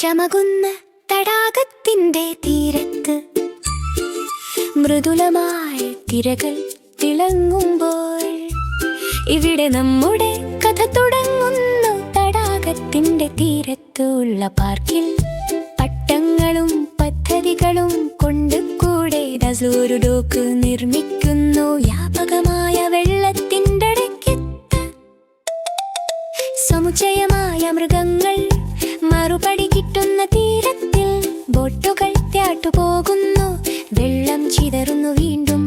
ചമകുന്ന തടാകത്തിന്റെ തീരത്ത് മൃദുലമായ തിരകൾ തിളങ്ങുമ്പോൾ ഇവിടെ നമ്മുടെ കഥ തുടങ്ങുന്നു. തടാകത്തിന്റെ തീരത്തുള്ള പാർക്കിൽ പട്ടങ്ങളും പദ്ധതികളും കൊണ്ട് കൂടെ ഒരു ഡോക്ക് നിർമ്മിക്കുന്നു. വ്യാപകമായ വെള്ളത്തിൻ്റെ ഇടയ്ക്കത്ത് സമുച്ചയമായ മൃഗങ്ങൾ മറുപടി കിട്ടുന്ന തീരത്തിൽ ബോട്ടുകൾ ത്യാട്ടുപോകുന്നു. വെള്ളം ചിതറുന്നു വീണ്ടും.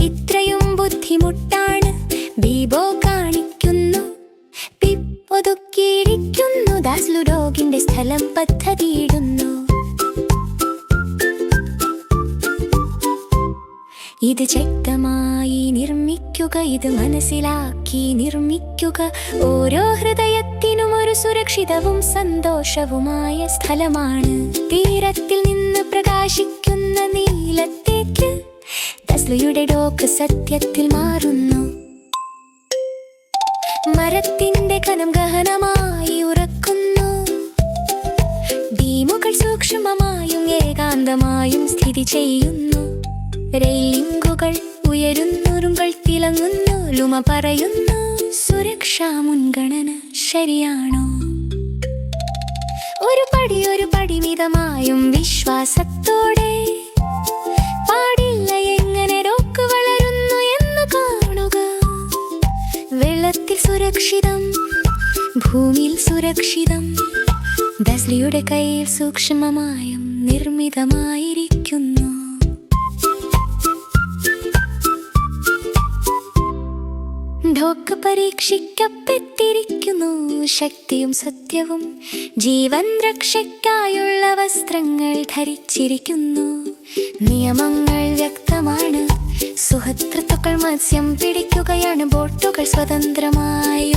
ഇത്രയും ബുദ്ധിമുട്ടാണ് ബീബോ കാണിക്കുന്നു. ഒതുക്കിയിരിക്കുന്നു. ഡോഗിന്റെ സ്ഥലം പദ്ധതിയിടുന്നു. ഇത് ശക്തമായി നിർമ്മിക്കുക, ഇത് മനസ്സിലാക്കി നിർമ്മിക്കുക. ഓരോ ഹൃദയത്തിനും ഒരു സുരക്ഷിതവും സന്തോഷവുമായ സ്ഥലമാണ്. തീരത്തിൽ നിന്ന് പ്രകാശിക്കുന്ന നീലത്തേക്ക് ഡസ്ലുയുടെ ഡോക്ക് സത്യത്തിൽ മാറുന്നു. മരത്തിന്റെ കനം ഗഹനമായി ഉറക്കുന്നു. ബീമുകൾ സൂക്ഷ്മമായും ഏകാന്തമായും സ്ഥിതി ചെയ്യുന്നു. റെയിലിംഗുകൾ ഉയരുന്നുരുകൾ തിളങ്ങുന്നു. ലുമ പറയുന്നു, സുരക്ഷാ മുൻഗണന ശരിയാണോ? ഒരു പടി മിതമായും വിശ്വാസത്തോടെ പാടില്ല എങ്ങനെ ഡോക്ക് വളരുന്നു എന്ന് കാണുക. വെള്ളത്തിൽ സുരക്ഷിതം, ഭൂമിയിൽ സുരക്ഷിതം. ഡസ്ലിയുടെ കയ്യിൽ സൂക്ഷ്മമായും നിർമ്മിതമായിരിക്കുന്നു. ഡോക്ക് പരീക്ഷിക്കപ്പെട്ടിരിക്കുന്നു. ശക്തിയും സത്യവും ജീവൻ രക്ഷയ്ക്കായുള്ള വസ്ത്രങ്ങൾ ധരിച്ചിരിക്കുന്നു. നിയമങ്ങൾ വ്യക്തമാണ്. സുഹൃത്തുക്കൾ മത്സ്യം പിടിക്കുകയാണ്. ബോട്ടുകൾ സ്വതന്ത്രമായി